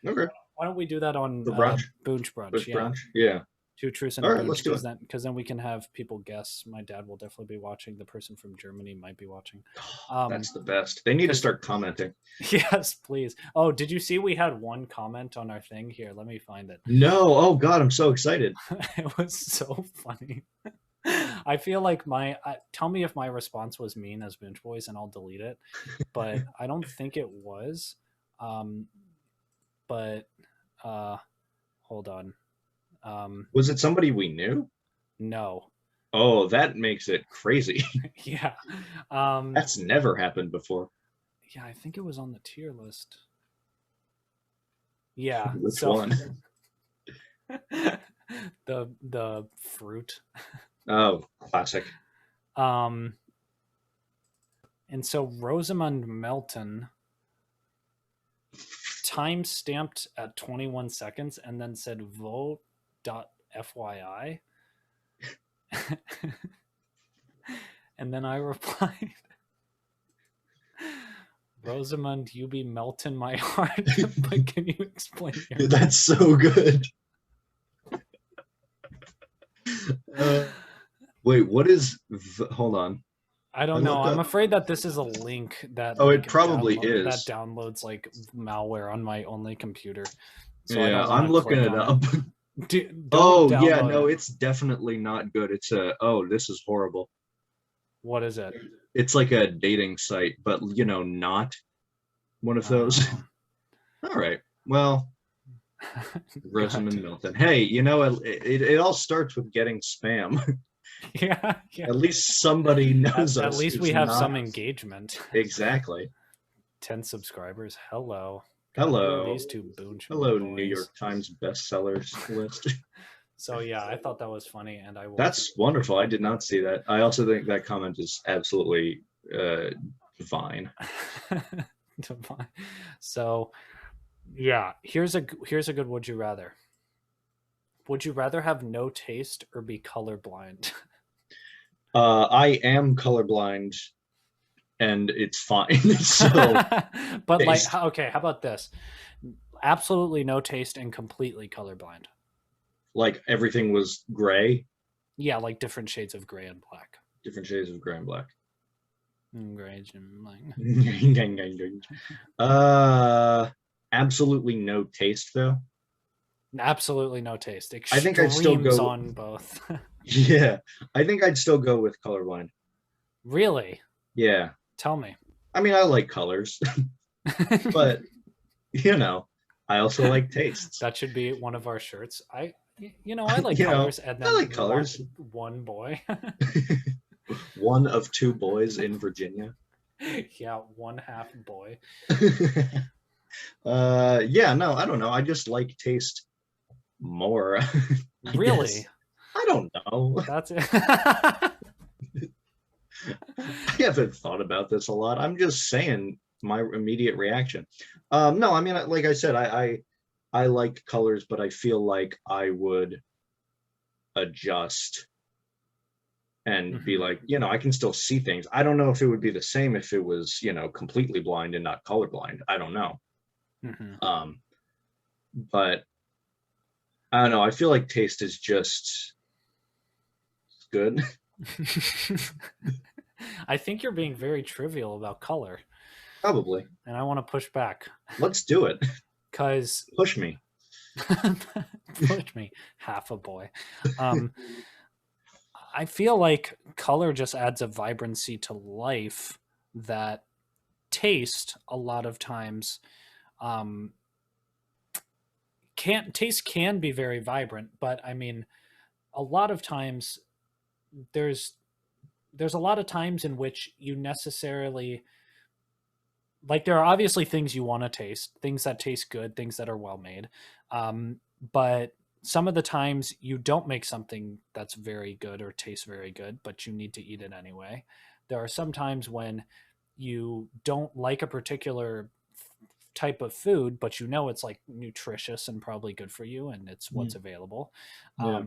Okay. Why don't we do that on brunch? Boonch brunch. Yeah. Brunch? Yeah. 2 truths and a boot. Because then we can have people guess. My dad will definitely be watching. The person from Germany might be watching. That's the best. They need to start commenting. Yes, please. Oh, did you see we had 1 comment on our thing? Here, let me find it. No. Oh God, I'm so excited. It was so funny. I feel like tell me if my response was mean as Boonch Boys and I'll delete it. But I don't think it was. But hold on. Was it somebody we knew? No. Oh, that makes it crazy. Yeah. That's never happened before. Yeah, I think it was on the tier list. Yeah. Which one? the fruit. Oh, classic. And so Rosamund Melton time stamped at 21 seconds and then said vote.fyi. And then I replied, Rosamund, you be melting my heart. But can you explain? That's so good. Wait, what is? Hold on. I don't know. I'm afraid that this is a link that. Oh, it probably is. That downloads like malware on my only computer. So yeah, I'm looking it up. Yeah, no, it's definitely not good. It's this is horrible. What is it? It's like a dating site, but not one of those. All right. Well, Rosamund Milton. Hey, it all starts with getting spam. Yeah. At least somebody knows us. At least we have some engagement. Exactly. 10 subscribers. Hello. Hello. These 2 Boonch. Hello, New York Times bestsellers list. So yeah, I thought that was funny, and I will. That's wonderful. I did not see that. I also think that comment is absolutely divine. Divine. So, yeah, here's a good would you rather. Would you rather have no taste or be colorblind? I am colorblind, and it's fine. So, but taste. Okay, how about this? Absolutely no taste and completely colorblind. Like everything was gray? Yeah, like different shades of gray and black. Different shades of gray and black. Gray and black. Absolutely no taste, though. Absolutely no taste. I think I'd still go on both. Yeah, I think I'd still go with colorblind. Really? Yeah. Tell me. I mean, I like colors, but I also like tastes. That should be one of our shirts. I like colors, and then I like colors. One boy. One of 2 boys in Virginia. Yeah, 1/2 boy. Yeah, no, I don't know. I just like taste more. Really? I don't know. That's it. I haven't thought about this a lot. I'm just saying my immediate reaction. No, I mean, like I said, I like colors, but I feel like I would adjust and be like, I can still see things. I don't know if it would be the same if it was, completely blind and not colorblind. I don't know. But I don't know. I feel like taste is just good. I think you're being very trivial about color. Probably. And I want to push back. Let's do it. Because push me. Push me, half a boy. I feel like color just adds a vibrancy to life that taste a lot of times um, taste can be very vibrant, but I mean, a lot of times there's a lot of times in which you necessarily like there are obviously things you want to taste, things that taste good, things that are well made, but some of the times you don't make something that's very good or tastes very good, but you need to eat it anyway. There are some times when you don't like a particular type of food, but you know it's like nutritious and probably good for you, and it's what's available. Yeah.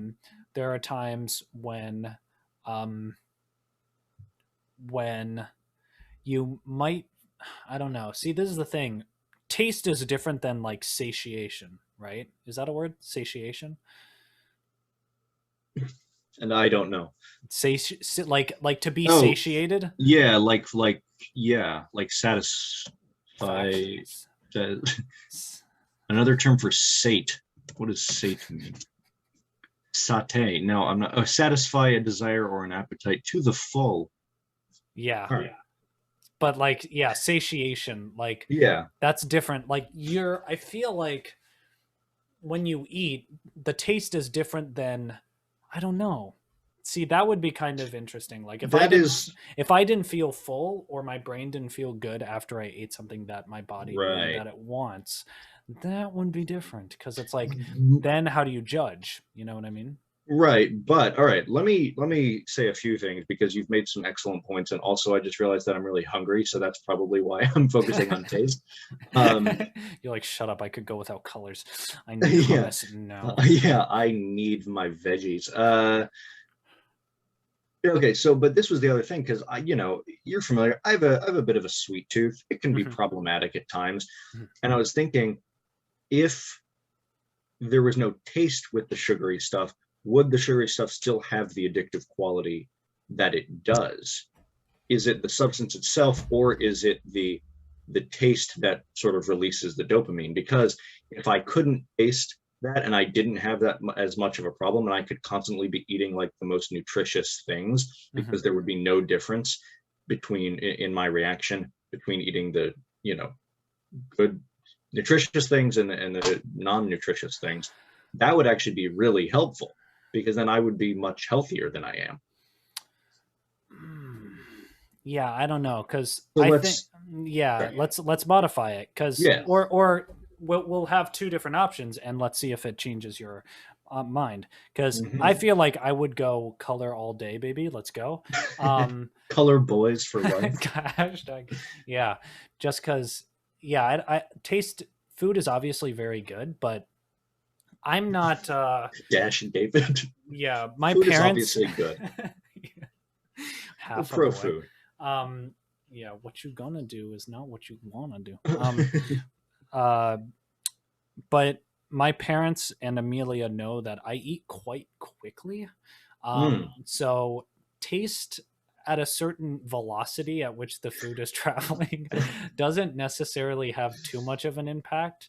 There are times um, when you might, I don't know. See, this is the thing. Taste is different than like satiation, right? Is that a word? Satiation? And I don't know. Like to be satiated? Yeah, like satisfy. Another term for sate. What does sate mean? Sate. No, I'm not. Satisfy a desire or an appetite to the full. Yeah. Right. But like, yeah, satiation, like, yeah, that's different. Like I feel like when you eat, the taste is different than, I don't know. See, that would be kind of interesting. Like if I didn't feel full or my brain didn't feel good after I ate something that my body knew that it wants, that would be different. Because it's like, then how do you judge? You know what I mean? Right. But all right, let me say a few things because you've made some excellent points, and also I just realized that I'm really hungry, so that's probably why I'm focusing on taste. You're like, shut up, I could go without colors. I need hummus now. Yeah, I need my veggies. Okay, so but this was the other thing because you're familiar. I have a bit of a sweet tooth. It can be problematic at times, and I was thinking, if there was no taste with the sugary stuff, would the sugary stuff still have the addictive quality that it does? Is it the substance itself, or is it the taste that sort of releases the dopamine? Because if I couldn't taste that and I didn't have that as much of a problem, and I could constantly be eating like the most nutritious things, because there would be no difference in my reaction between eating the good nutritious things and the non-nutritious things, that would actually be really helpful, because then I would be much healthier than I am. Yeah, I don't know, because let's modify it, because or we'll have two different options, and let's see if it changes your mind, because I feel like I would go color all day, baby. Let's go. Color boys for life. Hashtag. Yeah, just because. Yeah, I taste food is obviously very good, but I'm not Dash and David. Yeah, my food parents is obviously good. Half pro food. Yeah, what you gonna do is not what you want to do. But my parents and Amelia know that I eat quite quickly. So taste at a certain velocity at which the food is traveling doesn't necessarily have too much of an impact.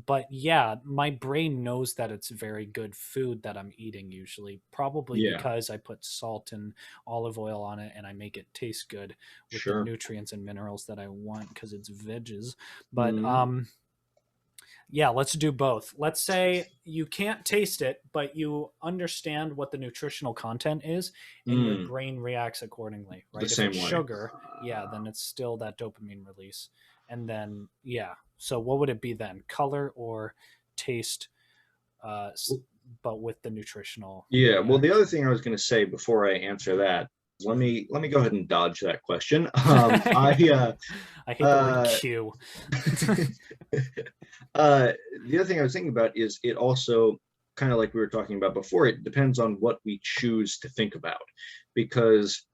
But yeah, my brain knows that it's very good food that I'm eating usually, probably because I put salt and olive oil on it and I make it taste good with the nutrients and minerals that I want because it's veggies. But yeah, let's do both. Let's say you can't taste it, but you understand what the nutritional content is, and your brain reacts accordingly, right? If it's sugar, then it's still that dopamine release. And then, so what would it be then? Color or taste, but with the nutritional? Yeah, well, the other thing I was going to say before I answer that, let me go ahead and dodge that question. I hate the word Q. The other thing I was thinking about is it also, kind of like we were talking about before, it depends on what we choose to think about, because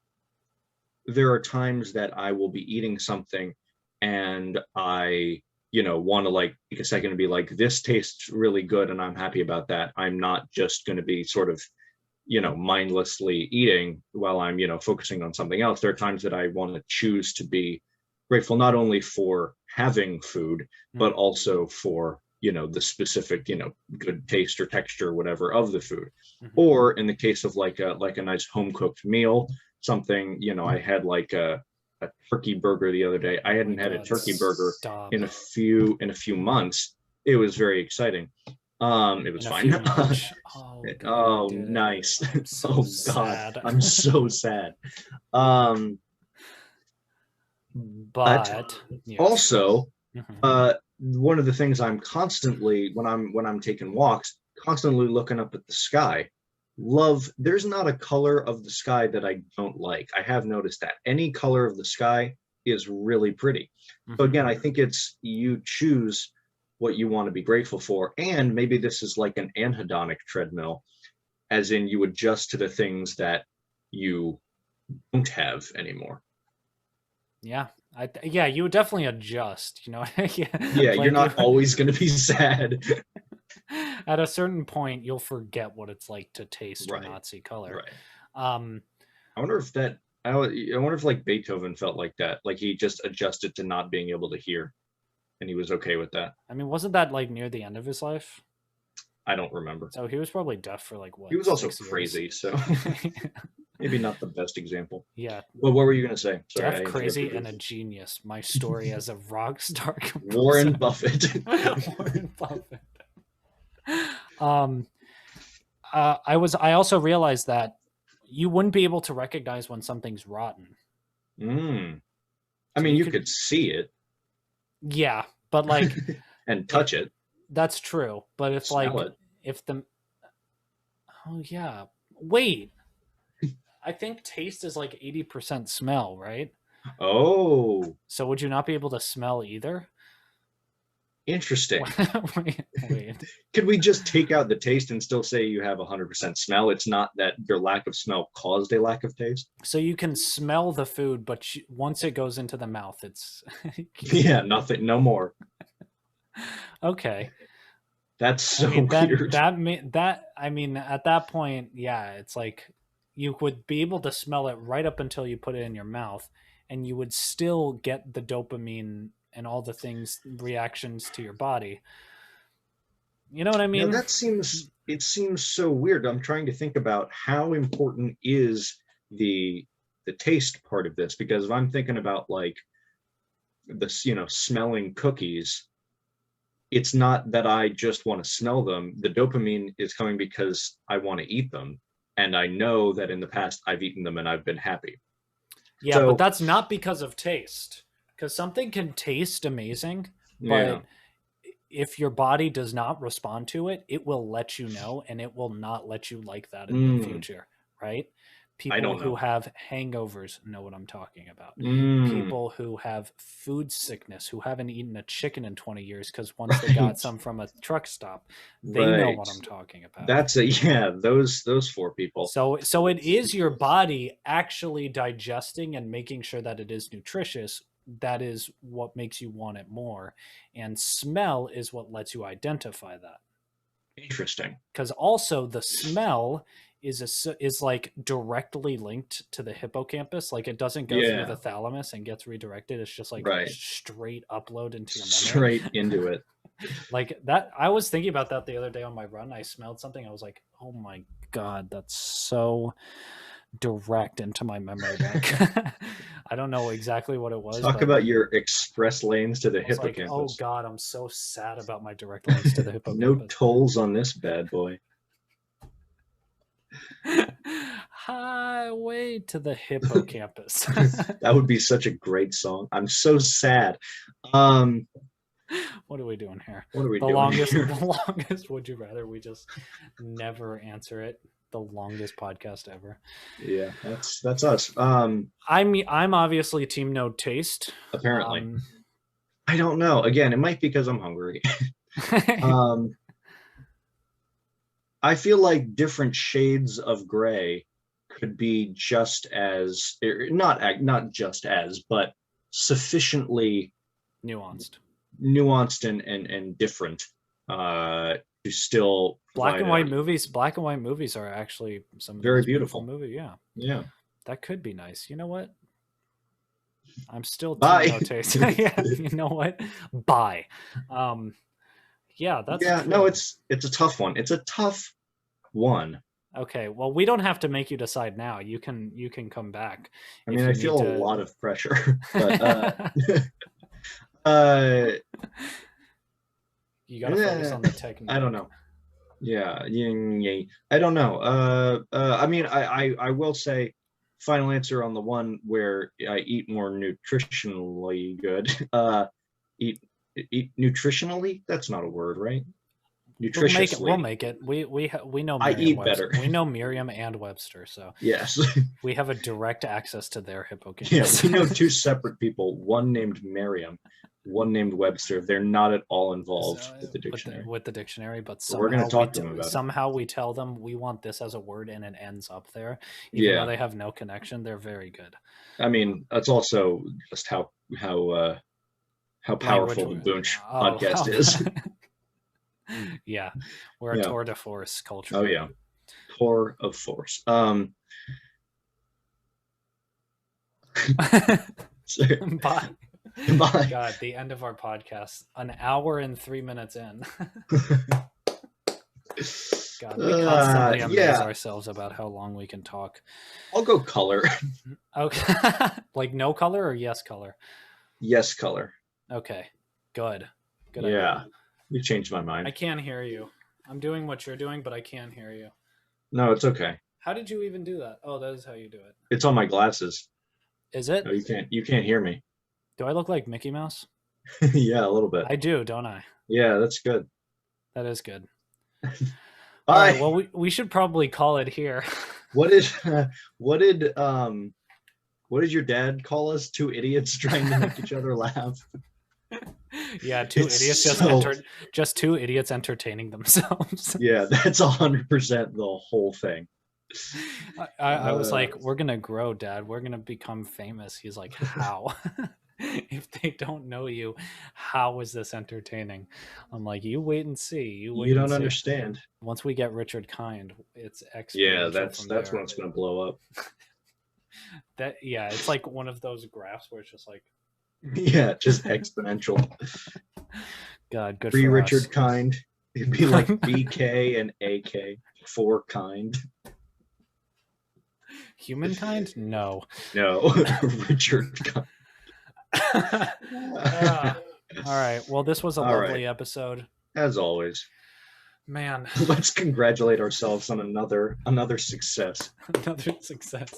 there are times that I will be eating something and I want to like take a second and be like, this tastes really good and I'm happy about that. I'm not just going to be sort of mindlessly eating while I'm focusing on something else. There are times that I want to choose to be grateful not only for having food but also for the specific, good taste or texture or whatever of the food. Or in the case of like a nice home cooked meal, something, I had like a turkey burger the other day. I hadn't had a turkey burger in a few months. It was very exciting. It was fine. Oh, nice. Oh God, sad. I'm so sad. But yes. Also, one of the things I'm constantly, when I'm taking walks, constantly looking up at the sky. There's not a color of the sky that I don't like. I have noticed that any color of the sky is really pretty. So again, I think it's you choose what you want to be grateful for. And maybe this is like an anhedonic treadmill, as in you adjust to the things that you don't have anymore. Yeah. You would definitely adjust, You're not always going to be sad. At a certain point, you'll forget what it's like to taste or not see color. Right. I wonder if like Beethoven felt like that, like he just adjusted to not being able to hear, and he was okay with that. I mean, wasn't that like near the end of his life? I don't remember. So he was probably deaf for like what? He was also crazy, so maybe not the best example. Yeah. Well, what were you going to say? Sorry, deaf, crazy, and a genius. My story as a rock star composer. Warren Buffett. Warren Buffett. I also realized that you wouldn't be able to recognize when something's rotten. I mean, you could see it. Yeah, but like and touch it. That's true. But if oh yeah. Wait. I think taste is like 80% smell, right? Oh. So would you not be able to smell either? Interesting. Wait. Could we just take out the taste and still say you have 100% smell? It's not that your lack of smell caused a lack of taste? So you can smell the food, but once it goes into the mouth, it's... Yeah, nothing, no more. Okay. That's so weird. I mean, at that point, yeah, it's like you would be able to smell it right up until you put it in your mouth, and you would still get the dopamine and all the things, reactions to your body. You know what I mean? Now it seems so weird. I'm trying to think about how important is the taste part of this, because if I'm thinking about like this, smelling cookies, it's not that I just want to smell them. The dopamine is coming because I want to eat them. And I know that in the past I've eaten them and I've been happy. Yeah, but that's not because of taste. Because something can taste amazing, but if your body does not respond to it, it will let you know, and it will not let you like that in the future, right? People who have hangovers know what I'm talking about. People who have food sickness, who haven't eaten a chicken in 20 years because once they got some from a truck stop, they know what I'm talking about. Those four people. So it is your body actually digesting and making sure that it is nutritious. That is what makes you want it more. And smell is what lets you identify that. Interesting. Because also the smell is like directly linked to the hippocampus. Like it doesn't go through the thalamus and gets redirected. It's just like straight upload into your memory. Straight into it. Like that. I was thinking about that the other day on my run. I smelled something. I was like, oh my God, that's so direct into my memory bank. I don't know exactly what it was. Talk about your express lanes to the hippocampus. Like, oh God, I'm so sad about my direct lanes to the hippocampus. No tolls on this bad boy. Highway to the hippocampus. That would be such a great song. I'm so sad. What are we doing here? What are we doing here? The longest would you rather? We just never answer it. The longest podcast ever. Yeah, that's us. I'm obviously team no taste. Apparently. I don't know. Again, it might be because I'm hungry. I feel like different shades of gray could be just as, not just as, but sufficiently nuanced and different to still black and white movies are actually some very beautiful movie. Yeah, that could be nice. You know what, I'm still bye. No taste. Yeah, you know what, bye. Yeah, that's yeah. true. No, it's a tough one. It's a tough one. Okay, well, we don't have to make you decide now. You can come back. I mean, I feel a lot of pressure, but you gotta focus on the technique. I don't know. Yeah, I don't know. I mean, I will say, final answer on the one where I eat more nutritionally good. Eat nutritionally. That's not a word, right? Nutritiously. We'll make it. We know. I eat better. We know Merriam and Webster, so yes, we have a direct access to their hippocampus. Yeah, we know two separate people. One named Merriam, one named Webster. They're not at all involved with the dictionary. With the dictionary, but we're going to talk to them about somehow we tell them we want this as a word, and it ends up there. Even though they have no connection, they're very good. I mean, that's also just how powerful the Boonch podcast is. Yeah, we're a tour de force culture. Oh yeah, tour of force. Bye. Bye. God, the end of our podcast. An hour and 3 minutes in. God, we constantly amaze ourselves about how long we can talk. I'll go color. Okay. Like no color or yes color? Yes color. Okay. Good. Good idea. You changed my mind. I can't hear you. I'm doing what you're doing, but I can't hear you. No, it's okay. How did you even do that? Oh, that is how you do it. It's on my glasses. Is it? No, you can't hear me. Do I look like Mickey Mouse? Yeah, a little bit. I do, don't I? Yeah, that's good. That is good. All right, well, we should probably call it here. What did your dad call us? Two idiots trying to make each other laugh. Yeah, two idiots entertaining themselves. Yeah, that's 100% the whole thing. I was like, we're gonna grow, Dad. We're gonna become famous. He's like, how? If they don't know you, how is this entertaining? I'm like, you wait and see. You don't understand. Once we get Richard Kind, it's exponential. Yeah, that's when it's gonna blow up. It's like one of those graphs where it's just like. Yeah, just exponential. God, good Free for Richard us. Kind. It'd be like BK and AK for kind. Humankind? No. Richard Kind. All right. Well, this was a lovely episode. As always. Man. Let's congratulate ourselves on another success. Another success.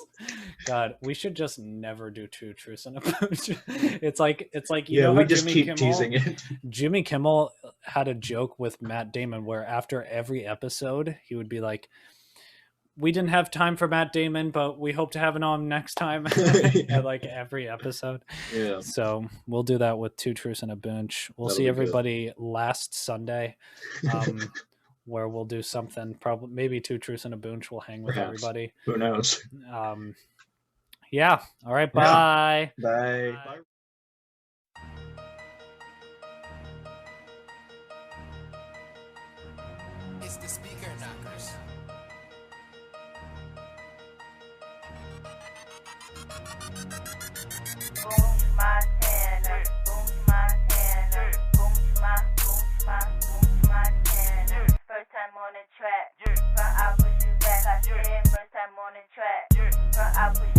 God, we should just never do Two Truths and a Boonch. It's like you know we how just keep teasing it. Jimmy Kimmel had a joke with Matt Damon where after every episode he would be like, we didn't have time for Matt Damon, but we hope to have him on next time. At like every episode. Yeah. So we'll do that with Two Truths and a Boonch. We'll see everybody last Sunday, where we'll do something. Probably maybe Two Truths and a Boonch. We'll hang with everybody. Who knows? Yeah. All right. Bye. Bye. Bye. It's the speaker knockers. Boonch Montana, Boonch Montana, Boonch Montana. First time on the track, from I push you back, I said first time on the track, from I push